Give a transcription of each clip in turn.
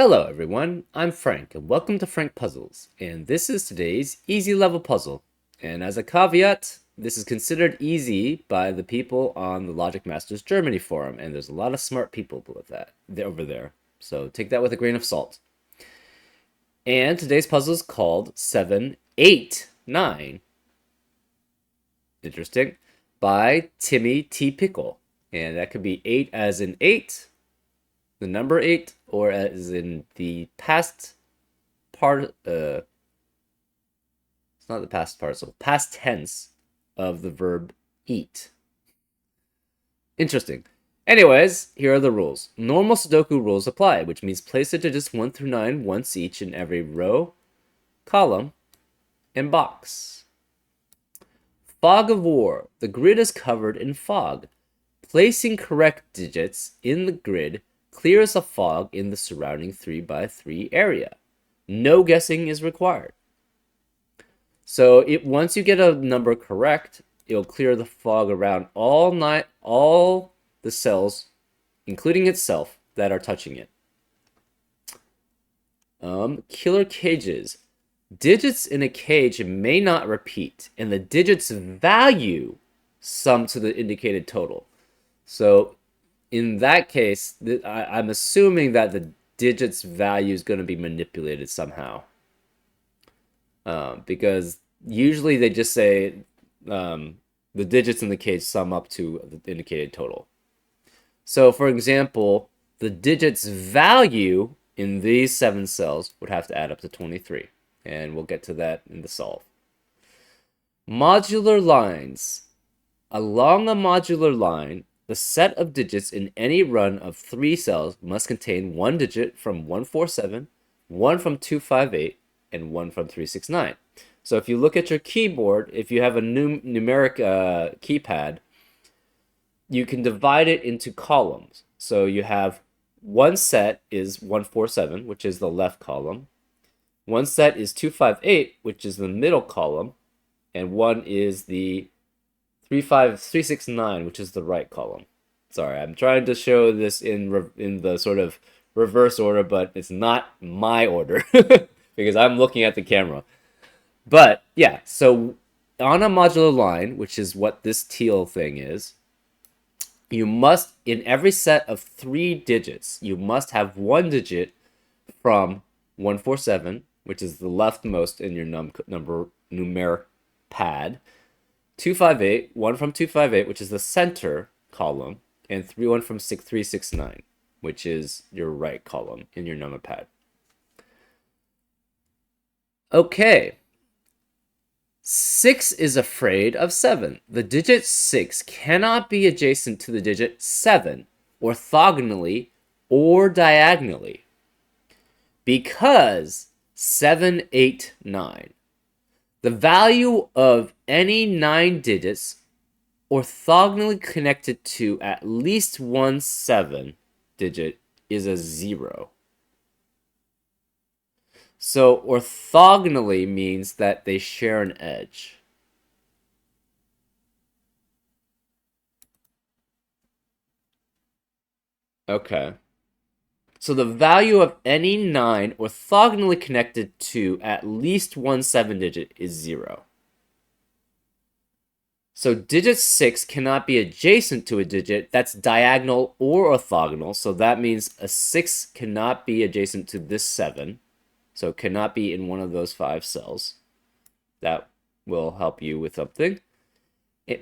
Hello everyone, I'm Frank and welcome to Frank Puzzles, and this is today's easy level puzzle. And as a caveat, this is considered easy by the people on the Logic Masters Germany forum, and there's a lot of smart people with that over there. So take that with a grain of salt. And today's puzzle is called 7, 8, 9. Interesting. By Timmy T. Pickle. And that could be 8 as in 8, the number 8, or as in the past part, it's not the past participle, past tense of the verb eat. Interesting. Anyways, here are the rules. Normal Sudoku rules apply, which means place the digits 1 through 9 once each in every row, column, and box. Fog of war. The grid is covered in fog. Placing correct digits in the grid clears the fog in the surrounding 3x3 area. No guessing is required. So once you get a number correct, it'll clear the fog around all the cells, including itself, that are touching it. Killer cages. Digits in a cage may not repeat, and the digit's value sum to the indicated total. So in that case, I'm assuming that the digits value is going to be manipulated somehow. Because usually they just say the digits in the cage sum up to the indicated total. So for example, the digits value in these 7 cells would have to add up to 23. And we'll get to that in the solve. Modular lines. Along a modular line, the set of digits in any run of 3 cells must contain 1 digit from 147, 1 from 258, and 1 from 369. So if you look at your keyboard, if you have a numeric keypad, you can divide it into columns. So you have one set is 147, which is the left column. One set is 258, which is the middle column. And one is the 369, which is the right column. Sorry, I'm trying to show this in the sort of reverse order, but it's not my order because I'm looking at the camera. But yeah, so on a modular line, which is what this teal thing is, you must, in every set of 3 digits, you must have 1 digit from 147, which is the leftmost in your numeric pad, 258, 1 from 258, which is the center column, and 1 from 369, which is your right column in your number pad. Okay. 6 is afraid of 7. The digit 6 cannot be adjacent to the digit 7, orthogonally or diagonally, because 7, 8, 9. The value of any 9 digits orthogonally connected to at least one 7 digit is a 0. So orthogonally means that they share an edge. Okay. So the value of any 9 orthogonally connected to at least one 7 digit is 0. So digit 6 cannot be adjacent to a digit that's diagonal or orthogonal. So that means a 6 cannot be adjacent to this 7. So it cannot be in one of those 5 cells. That will help you with something.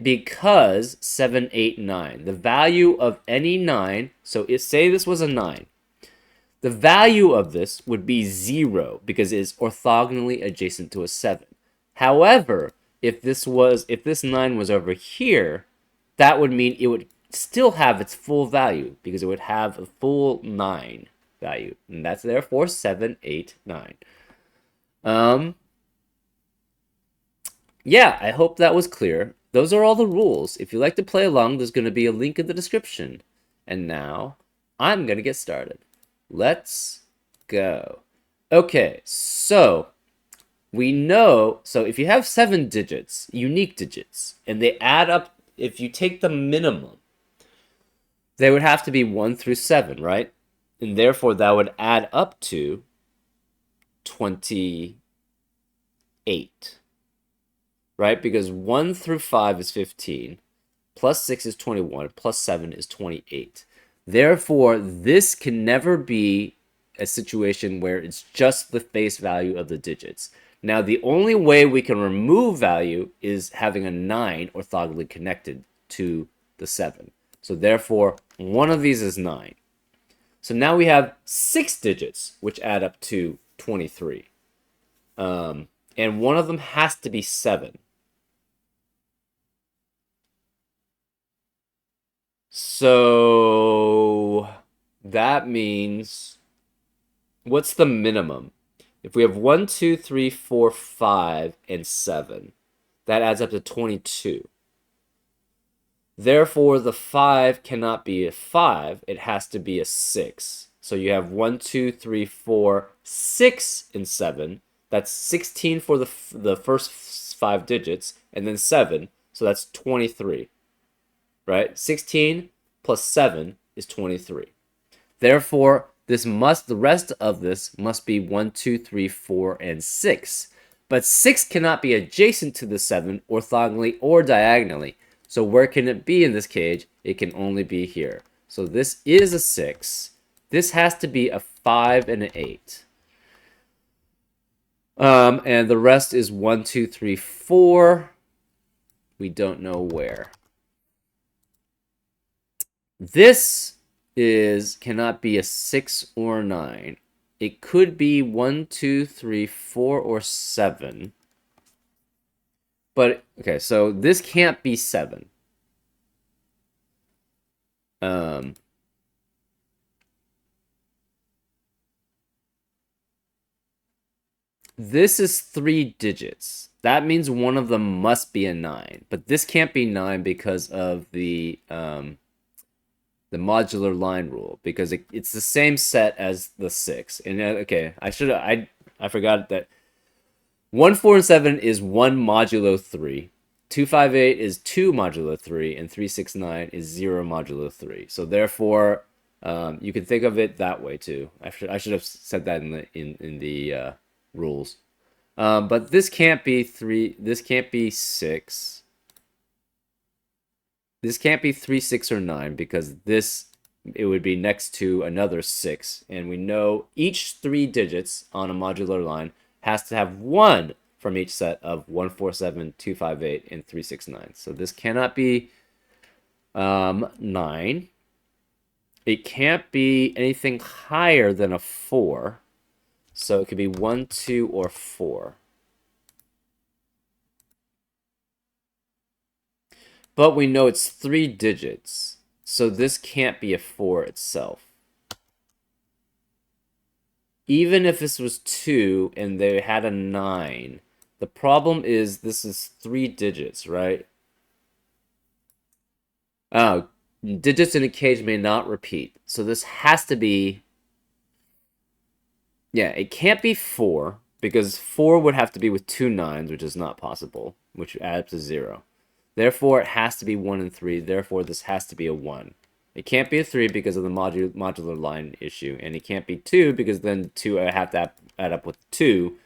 Because 7, 8, 9. The value of any 9, so say this was a 9. The value of this would be 0 because it is orthogonally adjacent to a 7. However, if this 9 was over here, that would mean it would still have its full value because it would have a full 9 value. And that's therefore 7, 8, 9. Yeah, I hope that was clear. Those are all the rules. If you like to play along, there's going to be a link in the description. And now, I'm going to get started. Let's go. Okay, so we know, so if you have 7 digits, unique digits, and they add up, if you take the minimum, they would have to be 1 through 7, right? And therefore, that would add up to 28, right? Because 1 through 5 is 15, plus 6 is 21, plus 7 is 28. Therefore, this can never be a situation where it's just the face value of the digits. Now, the only way we can remove value is having a 9 orthogonally connected to the 7. So therefore, one of these is 9. So now we have 6 digits, which add up to 23. And one of them has to be 7. So that means, what's the minimum? If we have 1, 2, 3, 4, 5, and 7, that adds up to 22. Therefore, the 5 cannot be a 5. It has to be a 6. So you have 1, 2, 3, 4, 6, and 7. That's 16 for the first 5 digits, and then 7. So that's 23. Right? 16 plus 7 is 23. Therefore, the rest of this must be 1, 2, 3, 4, and 6. But 6 cannot be adjacent to the 7 orthogonally or diagonally. So where can it be in this cage? It can only be here. So this is a 6. This has to be a 5 and an 8. And the rest is 1, 2, 3, 4. We don't know where. This cannot be a 6 or 9. It could be 1, 2, 3, 4, or 7. But, okay, so this can't be 7. This is 3 digits. That means one of them must be a 9. But this can't be 9 because of the modular line rule, because it's the same set as the 6. And okay, I forgot that 1, 4, and 7 is 1 modulo 3. 258 is 2 modulo 3, and 369 is 0 modulo 3. So therefore, you can think of it that way too. I should have said that in the rules. But this can't be 3. This can't be 6. This can't be 3, 6, or 9 because it would be next to another 6. And we know each 3 digits on a modular line has to have 1 from each set of 1, 4, 7, 2, 5, 8, and 3, 6, 9. So this cannot be 9. It can't be anything higher than a 4. So it could be 1, 2, or 4. But we know it's 3 digits, so this can't be a 4 itself. Even if this was 2 and they had a 9, the problem is this is 3 digits, right? Oh, digits in a cage may not repeat. So this has to be... Yeah, it can't be 4, because 4 would have to be with 2 9s, which is not possible, which would add up to 0. Therefore, it has to be 1 and 3. Therefore, this has to be a 1. It can't be a 3 because of the modular line issue. And it can't be 2 because then 2 have to add up with 2.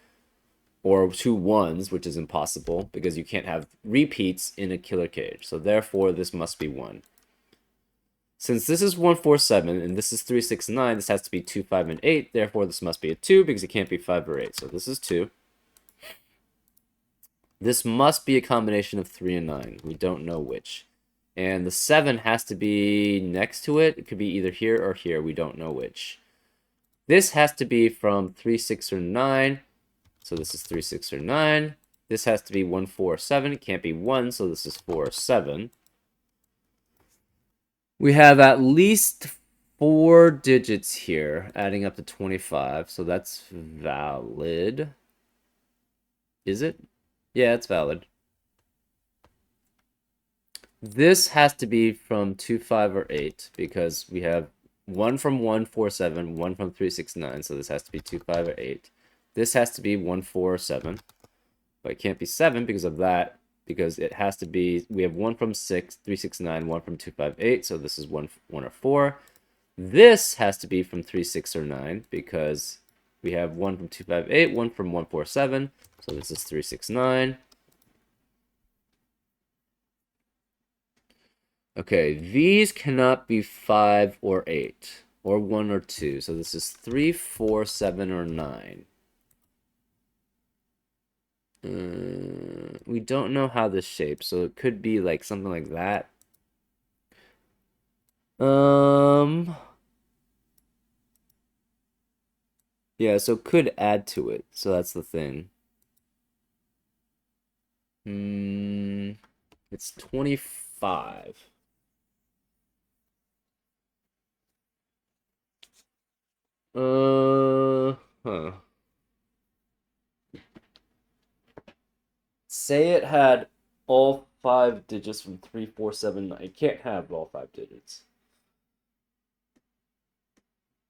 Or 2 1s, which is impossible. Because you can't have repeats in a killer cage. So therefore, this must be 1. Since this is 1, 4, 7, and this is 3, 6, 9, this has to be 2, 5, and 8. Therefore, this must be a 2 because it can't be 5 or 8. So this is 2. This must be a combination of 3 and 9. We don't know which. And the 7 has to be next to it. It could be either here or here. We don't know which. This has to be from 3, 6, or 9. So this is 3, 6, or 9. This has to be 1, 4, or 7. It can't be 1, so this is 4 or 7. We have at least 4 digits here, adding up to 25. So that's valid. Is it? Yeah, it's valid. This has to be from 2, 5, or 8 because we have 1 from 1, 4, 7, 1 from 3, 6, 9. So this has to be 2, 5, or 8. This has to be 1, 4, or 7. But it can't be 7 because of that. Because it has to be, we have 1 from 6, 3, 6, 9, 1 from 2, 5, 8. So this is 1, 1 or 4. This has to be from 3, 6, or 9 because we have one from 2, 5, 8, one from 1, 4, 7. So this is 3, 6, 9. Okay, these cannot be 5 or 8, or 1 or 2. So this is 3, 4, 7, or 9. We don't know how this shapes, so it could be like something like that. Yeah, so could add to it. So that's the thing. It's 25. Huh. Say it had all 5 digits from 3, 4, 7, 9. It can't have all 5 digits.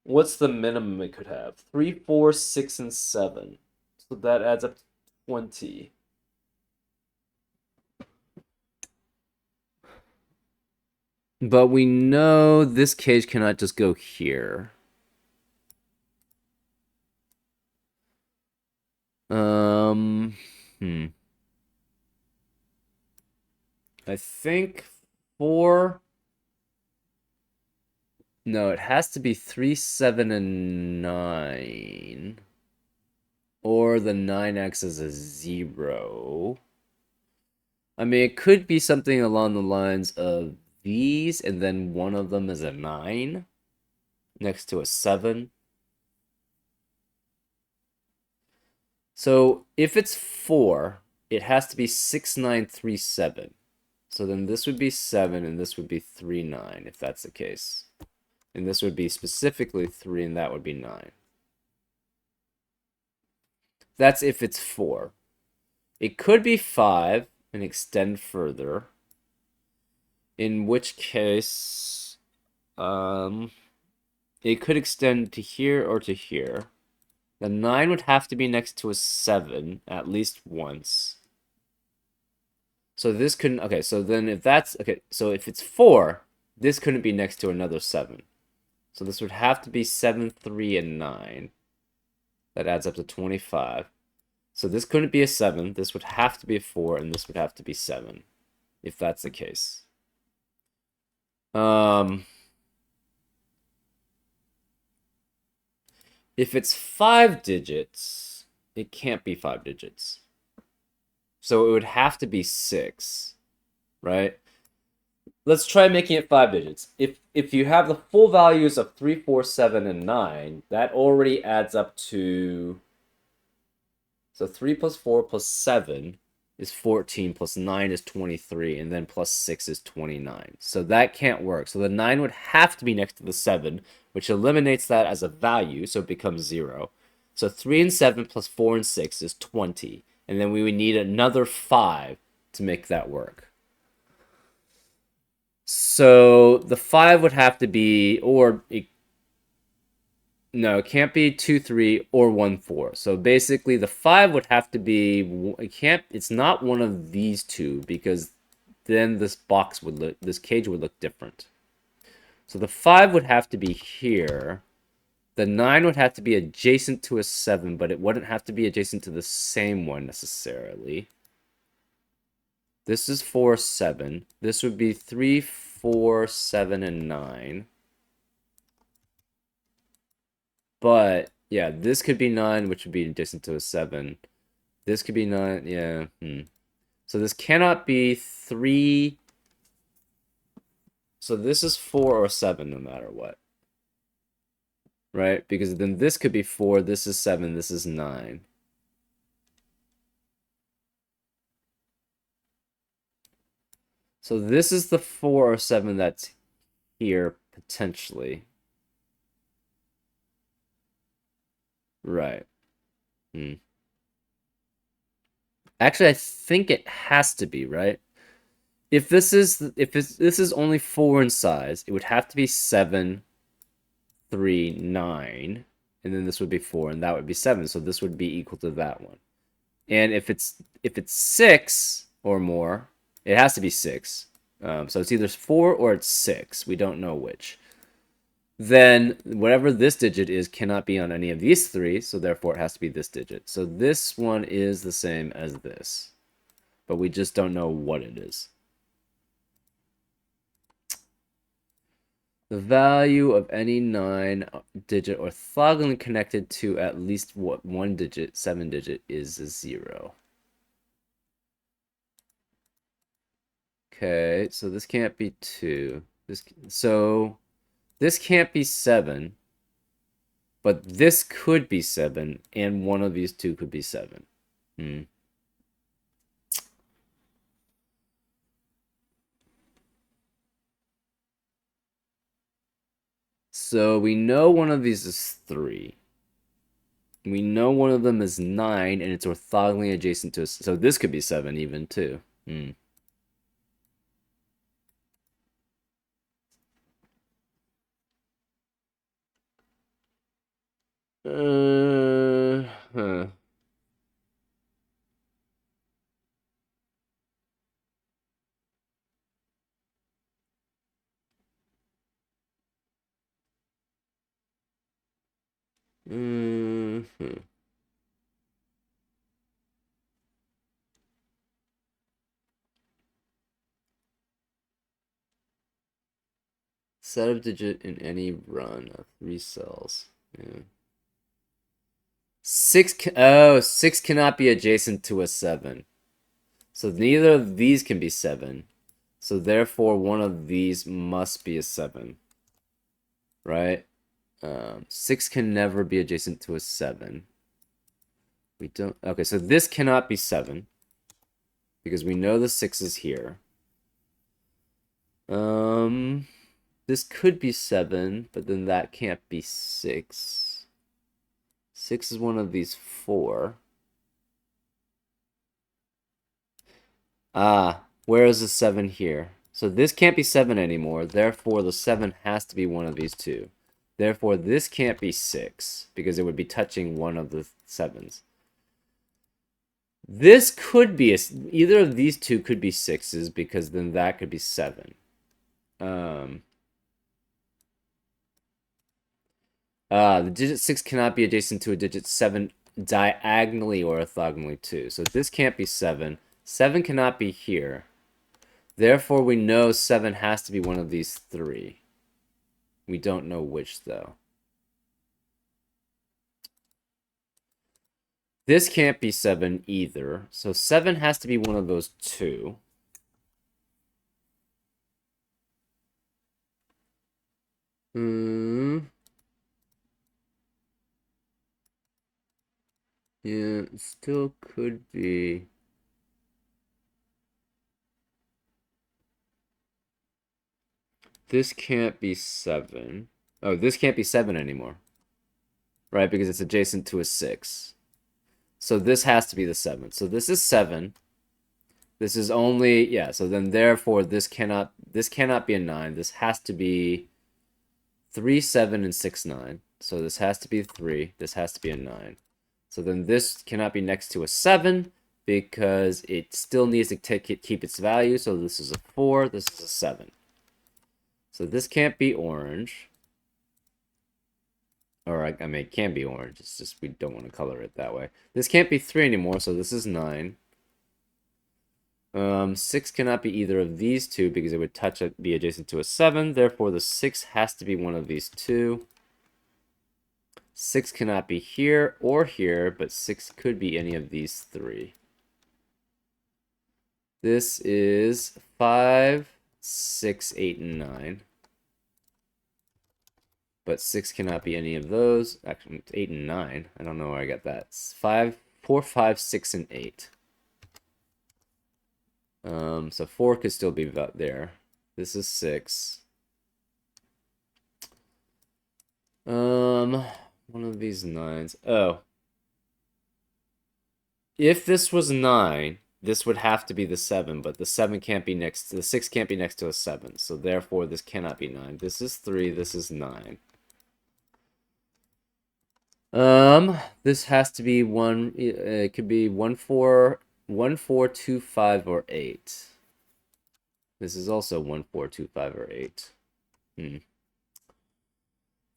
What's the minimum it could have? 3, 4, 6, and 7. So that adds up to 20. But we know this cage cannot just go here. Hmm. I think 4. No, it has to be 3, 7, and 9. Or the 9x is a 0. I mean, it could be something along the lines of these, and then one of them is a 9 next to a 7. So if it's 4, it has to be 6, 9, 3, 7. So then this would be 7, and this would be 3, 9, if that's the case. And this would be specifically 3, and that would be 9. That's if it's 4. It could be 5 and extend further. In which case, it could extend to here or to here. The 9 would have to be next to a 7 at least once. So this couldn't, okay, so then if that's, okay, so if it's 4, this couldn't be next to another 7. So this would have to be 7, 3, and 9. That adds up to 25. So this couldn't be a 7, this would have to be a 4, and this would have to be 7, if that's the case. If it's 5 digits, it can't be 5 digits. So it would have to be 6, right? Let's try making it 5 digits. If you have the full values of 3, 4, 7, and 9, that already adds up to... So 3 plus 4 plus 7 is 14, plus 9 is 23, and then plus 6 is 29. So that can't work. So the 9 would have to be next to the 7, which eliminates that as a value, so it becomes 0. So 3 and 7 plus 4 and 6 is 20. And then we would need another 5 to make that work. So the 5 would have to be, no, it can't be 2, 3, or 1, 4. So basically the 5 would have to be, it's not one of these two, because then this cage would look different. So the 5 would have to be here. The 9 would have to be adjacent to a 7, but it wouldn't have to be adjacent to the same one necessarily. This is 4, 7. This would be 3, 4, 7, and 9. But, yeah, this could be 9, which would be adjacent to a 7. This could be 9, yeah. So this cannot be 3. So this is 4 or 7 no matter what. Right? Because then this could be 4, this is 7, this is 9. So this is the 4 or 7 that's here, potentially. Right. Actually, I think it has to be, right? If this is only 4 in size, it would have to be 7, 3, 9, and then this would be 4, and that would be 7. So this would be equal to that one. And if it's 6 or more, it has to be 6. So it's either 4 or it's 6. We don't know which. then whatever this digit is cannot be on any of these three, so therefore it has to be this digit. So this one is the same as this, but we just don't know what it is. The value of any 9-digit orthogonally connected to at least one digit, 7-digit, is a 0. Okay, so this can't be 2. This can't be 7, but this could be 7, and one of these two could be 7. Hmm. So we know one of these is 3. We know one of them is 9, and it's orthogonally adjacent to us. So this could be 7 even, too. Hmm. Huh. Hmm. Set of digit in any run of 3 cells. Yeah. 6 cannot be adjacent to a 7. So neither of these can be 7. So therefore one of these must be a 7. Right? 6 can never be adjacent to a 7. We don't... Okay, so this cannot be 7. Because we know the 6 is here. This could be 7, but then that can't be 6. 6 is one of these 4. Ah, where is the 7 here? So this can't be 7 anymore. Therefore, the 7 has to be one of these two. Therefore, this can't be 6, because it would be touching one of the 7s. This could be either of these two could be 6s, because then that could be 7. The digit 6 cannot be adjacent to a digit 7 diagonally or orthogonally too. So this can't be 7. 7 cannot be here. Therefore, we know 7 has to be one of these 3. We don't know which, though. This can't be 7 either. So 7 has to be one of those 2. Yeah, it still could be. This can't be 7. Oh, this can't be 7 anymore. Right, because it's adjacent to a 6. So this has to be the 7. So this is 7. This is only, yeah, so then therefore this cannot be a 9. This has to be 3, 7, and 6, 9. So this has to be 3. This has to be a 9. So then this cannot be next to a 7 because it still needs to keep its value. So this is a 4. This is a 7. So this can't be orange. Or, I mean, it can be orange. It's just we don't want to color it that way. This can't be 3 anymore, so this is 9. 6 cannot be either of these two because it would be adjacent to a 7. Therefore, the 6 has to be one of these two. 6 cannot be here or here, but 6 could be any of these 3. This is 5, 6, 8, and 9. But 6 cannot be any of those. Actually, 8 and 9. I don't know where I got that. It's 4, 5, 6, and 8. So 4 could still be there. This is 6. One of these 9s. Oh. If this was 9, this would have to be the 7, but the 7 can't be next to the 6 can't be next to a 7. So therefore this cannot be 9. This is 3, this is 9. This has to be one. It could be 1, 4, 1, 4, 2, 5, or 8. This is also 1, 4, 2, 5, or 8.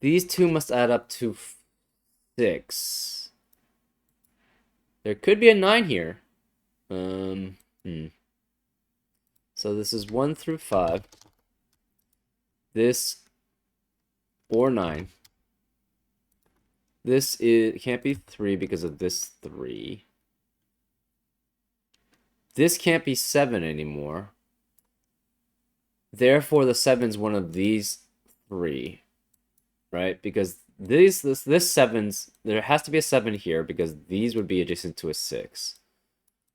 These two must add up to 6. There could be a 9 here. So this is 1 through 5. This or 9. This can't be 3 because of this 3. This can't be 7 anymore. Therefore, the 7's one of these 3, right? Because this 7's, there has to be a 7 here because these would be adjacent to a 6.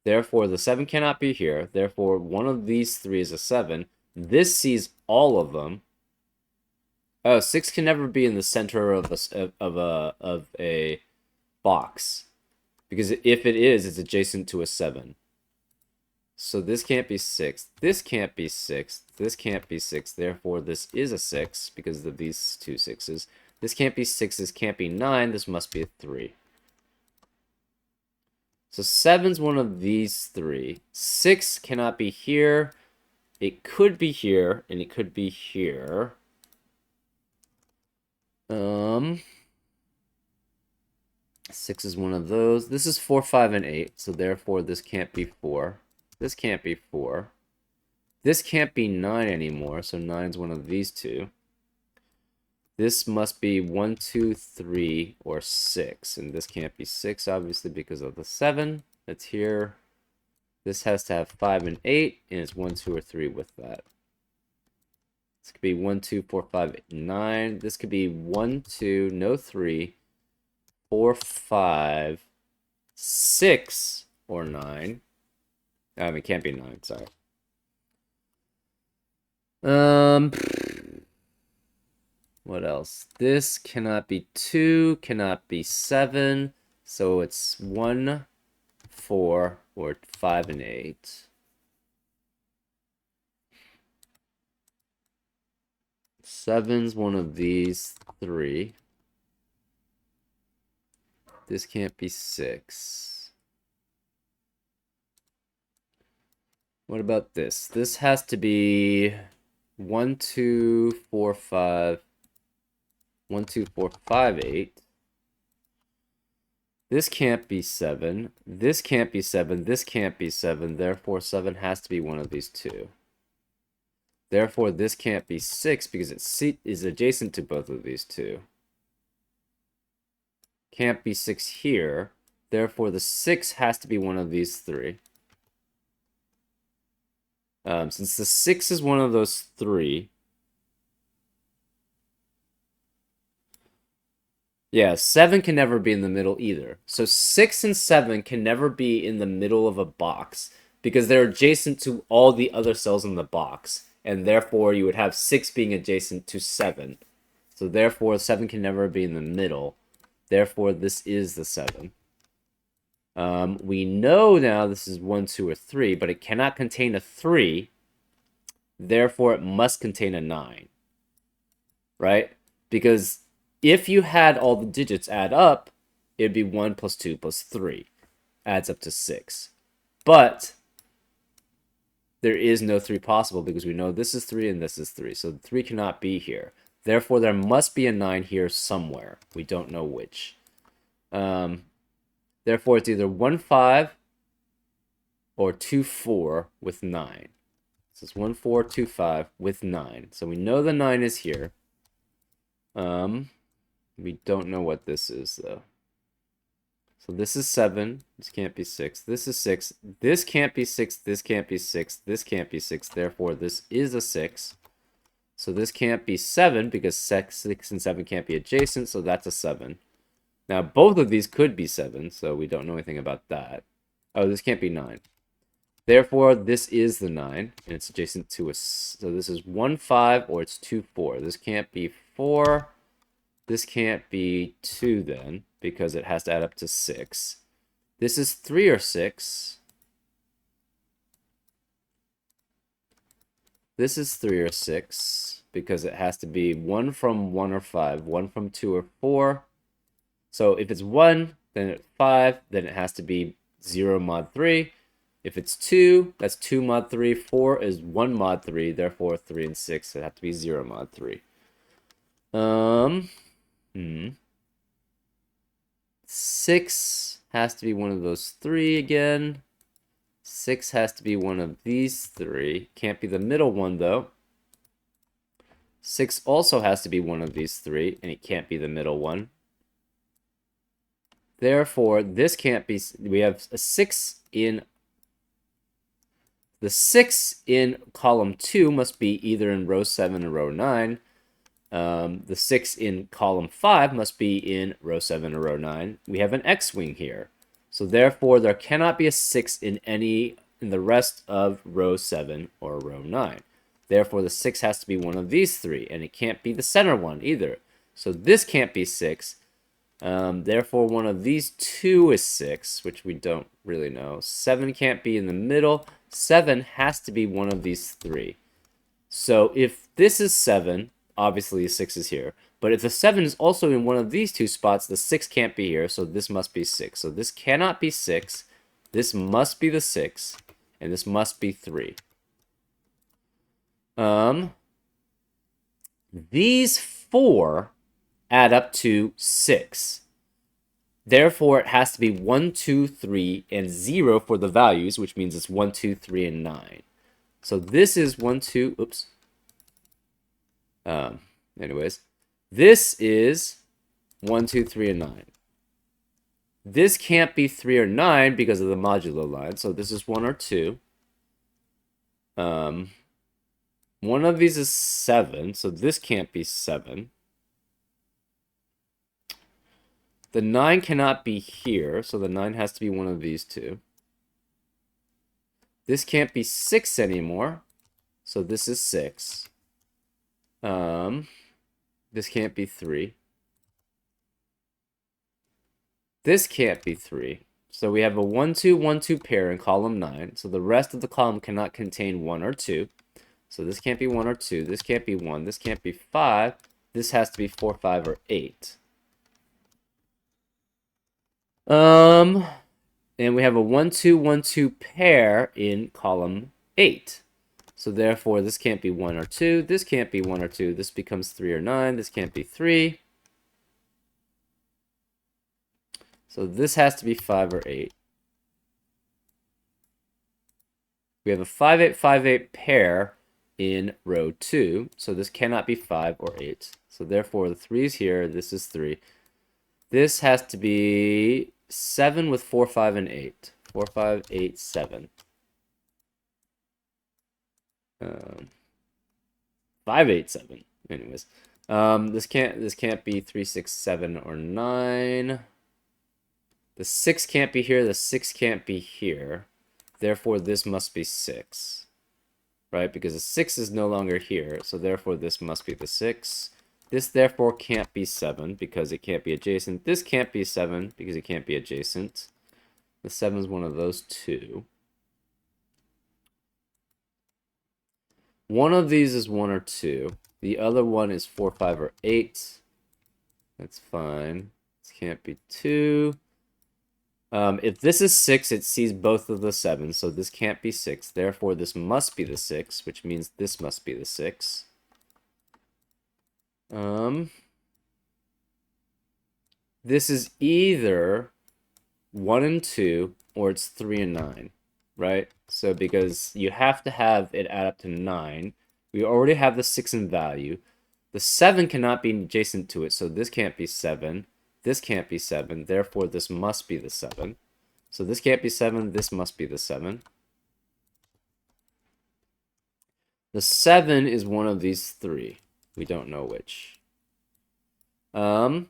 Therefore, the 7 cannot be here. Therefore, one of these 3 is a 7. This sees all of them. Oh, 6 can never be in the center of a box. Because if it is, it's adjacent to a 7. So this can't be 6. This can't be 6. This can't be 6. Therefore, this is a 6 because of these two 6's. This can't be 6. This can't be 9. This must be a 3. So 7's one of these 3. 6 cannot be here. It could be here, and it could be here. 6 is one of those. This is 4, 5, and 8. So therefore, this can't be 4. This can't be 4. This can't be 9 anymore, so 9's one of these two. This must be 1, 2, 3, or 6. And this can't be 6, obviously, because of the 7 that's here. This has to have 5 and 8, and it's 1, 2, or 3 with that. This could be 1, 2, 4, 5, 9. This could be 1, 2, no 3, 4, 5, 6, or 9. It can't be 9, sorry. What else? This cannot be 2, cannot be 7. So it's 1, 4, or 5, and 8. 7's one of these 3. This can't be 6. What about this? This has to be 1, 2, 4, 5. 1, 2, 4, 5, 8. This can't be 7. This can't be 7. This can't be 7. Therefore, 7 has to be one of these two. Therefore, this can't be 6 because it is adjacent to both of these two. Can't be 6 here. Therefore, the 6 has to be one of these 3. Since the 6 is one of those 3. Yeah, 7 can never be in the middle either. So 6 and 7 can never be in the middle of a box because they're adjacent to all the other cells in the box. And therefore, you would have 6 being adjacent to 7. So therefore, 7 can never be in the middle. Therefore, this is the 7. We know now this is 1, 2, or 3, but it cannot contain a 3. Therefore, it must contain a 9. Right? Because if you had all the digits add up, it'd be 1 plus 2 plus 3. Adds up to 6. But there is no 3 possible because we know this is 3 and this is 3. So 3 cannot be here. Therefore, there must be a 9 here somewhere. We don't know which. Therefore, it's either 1, 5 or 2, 4 with 9. So it's 1, 4, 2, 5 with 9. So we know the 9 is here. We don't know what this is, though. So this is 7. This can't be 6. This is 6. This can't be 6. This can't be 6. This can't be 6. Therefore, this is a 6. So this can't be 7 because 6 and 7 can't be adjacent. So that's a 7. Now, both of these could be 7. So we don't know anything about that. Oh, this can't be 9. Therefore, this is the 9. And it's adjacent to a... So this is 1, 5 or it's 2, 4. This can't be 4. This can't be 2 then, because it has to add up to 6. This is 3 or 6. This is 3 or 6, because it has to be 1 from 1 or 5, 1 from 2 or 4. So if it's 1, then it's 5, then it has to be 0 mod 3. If it's 2, that's 2 mod 3. 4 is 1 mod 3, therefore 3 and 6 would have to be 0 mod 3. 6 has to be one of those 3 again. 6 has to be one of these 3. Can't be the middle one, though. 6 also has to be one of these 3, and it can't be the middle one. Therefore, this can't be... We have a 6 in... The 6 in column 2 must be either in row 7 or row 9. The 6 in column 5 must be in row 7 or row 9. We have an X-wing here. So therefore, there cannot be a 6 in the rest of row 7 or row 9. Therefore, the 6 has to be one of these 3, and it can't be the center one either. So this can't be 6. Therefore, one of these 2 is 6, which we don't really know. 7 can't be in the middle. 7 has to be one of these 3. So if this is 7, obviously 6 is here. But if the 7 is also in one of these 2 spots, the 6 can't be here, so this must be 6. So this cannot be 6. This must be the 6. And this must be 3. These 4 add up to 6. Therefore, it has to be 1, 2, 3, and 0 for the values, which means it's 1, 2, 3, and 9. So this is 1, 2, oops. Anyways, this is 1, 2, 3, and 9. This can't be 3 or 9 because of the modulo line, so this is 1 or 2. One of these is 7, so this can't be 7. The 9 cannot be here, so the 9 has to be one of these 2. This can't be 6 anymore, so this is 6. This can't be 3. This can't be 3. So we have a 1, 2, 1, 2 pair in column 9. So the rest of the column cannot contain 1 or 2. So this can't be 1 or 2. This can't be 1. This can't be 5. This has to be 4, 5, or 8. And we have a 1, 2, 1, 2 pair in column 8. So therefore, this can't be 1 or 2. This can't be 1 or 2. This becomes 3 or 9. This can't be 3. So this has to be 5 or 8. We have a 5, 8, 5, 8 pair in row 2. So this cannot be 5 or 8. So therefore, the 3 is here. This is 3. This has to be 7 with 4, 5, and 8. 4, 5, 8, 7. 5, 8, 7. Anyways, this can't be 3, 6, 7, or 9. The 6 can't be here. The 6 can't be here. Therefore, this must be 6, right? Because the 6 is no longer here. So therefore, this must be the 6. This therefore can't be 7 because it can't be adjacent. This can't be 7 because it can't be adjacent. The 7 is one of those 2. One of these is 1 or 2. The other one is 4, 5, or 8. That's fine. This can't be 2. If this is 6, it sees both of the 7s, so this can't be 6. Therefore, this must be the 6, which means this must be the 6. This is either 1 and 2, or it's 3 and 9, right? So because you have to have it add up to 9, we already have the 6 in value. The 7 cannot be adjacent to it, so this can't be 7. This can't be 7, therefore this must be the 7. So this can't be 7, this must be the 7. The 7 is one of these 3. We don't know which. In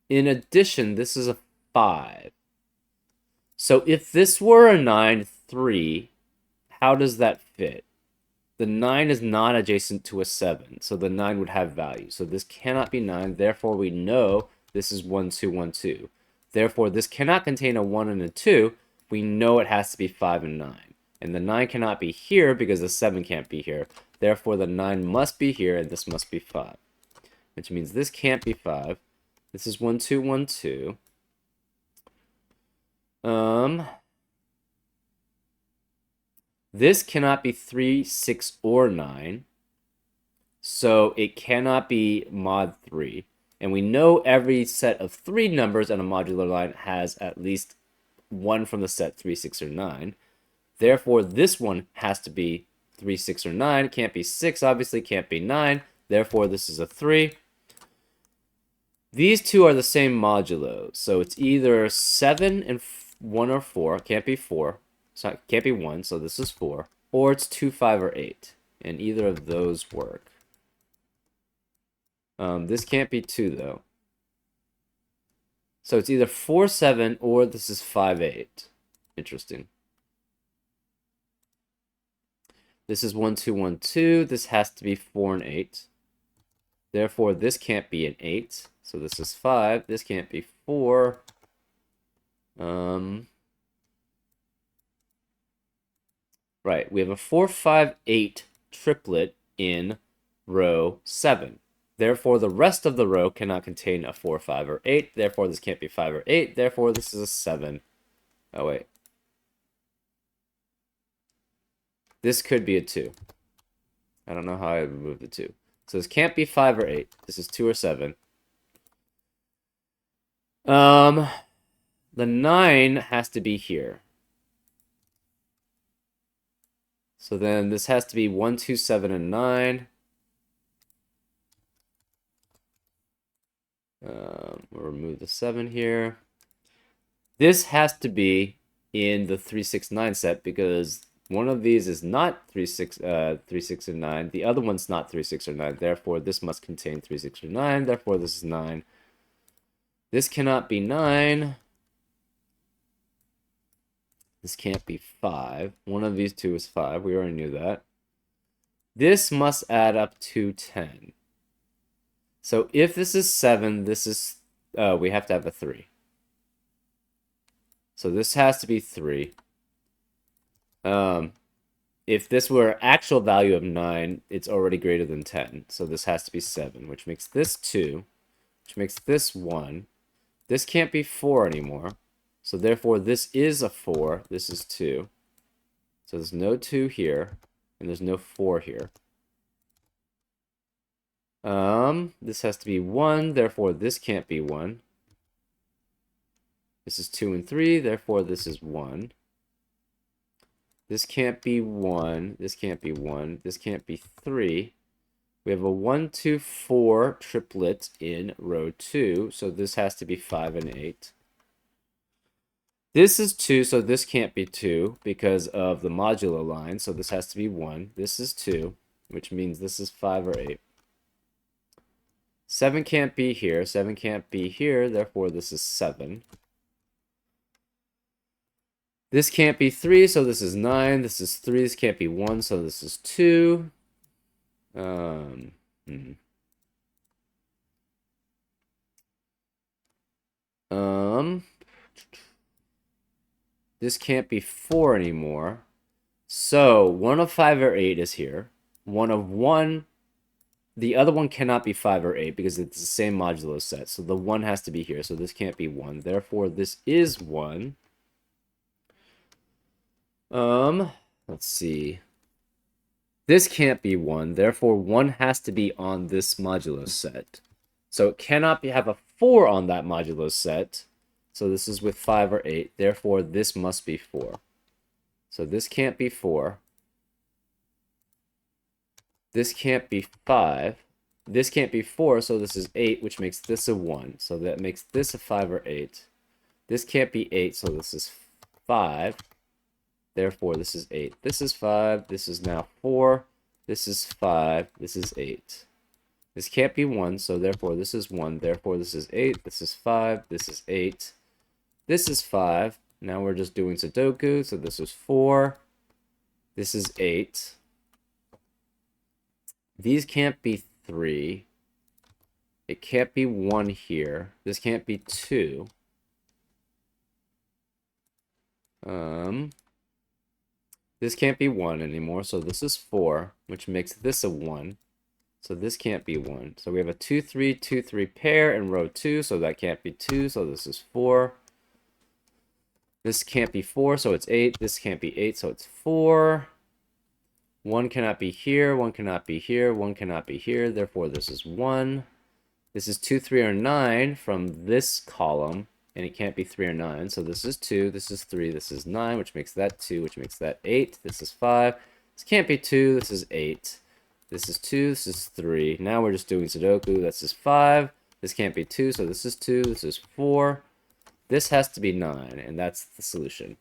addition, this is a 5. So if this were a 9, 3, how does that fit? The 9 is not adjacent to a 7, so the 9 would have value. So this cannot be 9, therefore we know this is 1, 2, 1, 2. Therefore, this cannot contain a 1 and a 2. We know it has to be 5 and 9. And the 9 cannot be here because the 7 can't be here. Therefore, the 9 must be here, and this must be 5. Which means this can't be 5. This is 1, 2, 1, 2. This cannot be 3, 6, or 9. So it cannot be mod 3. And we know every set of 3 numbers on a modular line has at least one from the set 3, 6, or 9. Therefore, this one has to be 3, 6, or 9. It can't be 6, obviously, can't be 9. Therefore, this is a 3. These two are the same modulo, so it's either 7 and 1 or 4. Can't be 4. So it can't be 1, so this is 4. Or it's 2, 5, or 8. And either of those work. This can't be 2, though. So it's either 4, 7, or this is 5, 8. Interesting. This is 1, 2, 1, 2. This has to be 4 and 8. Therefore, this can't be an 8. So this is 5. This can't be 4. Right, we have a 4, 5, 8 triplet in row 7. Therefore, the rest of the row cannot contain a 4, 5, or 8. Therefore, this can't be 5 or 8. Therefore, this is a 7. Oh, wait. This could be a 2. I don't know how I remove the 2. So this can't be 5 or 8. This is 2 or 7. The 9 has to be here. So then this has to be 1, 2, 7, and 9. We'll remove the 7 here. This has to be in the 3, 6, 9 set because one of these is not 3, 6, 3, 6, and 9. The other one's not 3, 6, or 9. Therefore, this must contain 3, 6, or 9. Therefore, this is 9. This cannot be 9. This can't be 5. One of these two is 5. We already knew that. This must add up to 10. So if this is 7, this is... we have to have a 3. So this has to be 3. If this were actual value of 9, it's already greater than 10. So this has to be 7, which makes this 2, which makes this 1. This can't be 4 anymore. So therefore, this is a 4. This is 2. So there's no 2 here, and there's no 4 here. This has to be 1. Therefore, this can't be 1. This is 2 and 3. Therefore, this is 1. This can't be 1. This can't be 1. This can't be 3. We have a 1, 2, 4 triplet in row 2. So this has to be 5 and 8. This is 2, so this can't be 2 because of the modulo line. So this has to be 1. This is 2, which means this is 5 or 8. 7 can't be here. 7 can't be here. Therefore, this is 7. This can't be 3, so this is 9. This is 3. This can't be 1, so this is 2. This can't be 4 anymore. So, one of 5 or 8 is here. One of 1... The other one cannot be 5 or 8 because it's the same modulo set. So the 1 has to be here. So this can't be 1. Therefore, this is 1. Let's see. This can't be 1. Therefore, 1 has to be on this modulo set. So it cannot have a 4 on that modulo set. So this is with 5 or 8. Therefore, this must be 4. So this can't be 4. This can't be 5. This can't be 4, so this is 8, which makes this a 1. So that makes this a 5 or 8. This can't be 8, so this is 5. Therefore, this is 8. This is 5. This is now 4. This is 5. This is 8. This can't be 1, so therefore this is 1. Therefore, this is 8. This is 5. This is 8. This is 5. Now we're just doing Sudoku, so this is 4. This is 8. These can't be 3. It can't be 1 here. This can't be 2. This can't be 1 anymore, so this is 4, which makes this a 1. So this can't be 1. So we have a 2, 3, 2, 3 pair in row 2, so that can't be 2, so this is 4. This can't be 4, so it's 8. This can't be 8, so it's 4. 1 cannot be here, 1 cannot be here, 1 cannot be here, therefore this is 1. This is 2, 3, or 9 from this column, and it can't be 3 or 9. So this is 2, this is 3, this is 9, which makes that 2, which makes that 8. This is 5. This can't be 2, this is 8. This is 2, this is 3. Now we're just doing Sudoku. This is 5. This can't be 2, so this is 2, this is 4. This has to be 9, and that's the solution.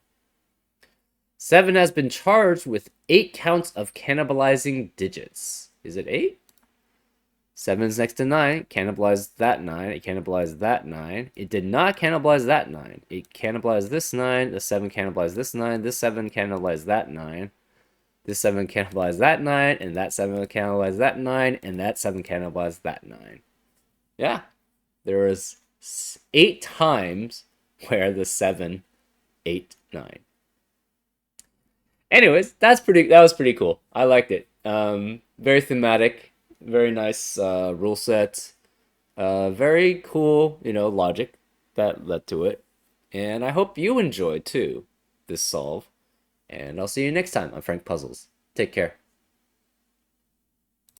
7 has been charged with 8 counts of cannibalizing digits. Is it 8? 7 is next to 9. Cannibalized that 9. It cannibalized that 9. It did not cannibalize that 9. It cannibalized this 9. The 7 cannibalized this 9. This 7 cannibalized that 9. This 7 cannibalized that 9. And that 7 cannibalized that 9. And that 7 cannibalized that 9. Yeah. There was 8 times where the 7, 8, 9. Anyways, that was pretty cool. I liked it. Very thematic, very nice rule set. Very cool, logic that led to it. And I hope you enjoyed too this solve. And I'll see you next time on Frank Puzzles. Take care.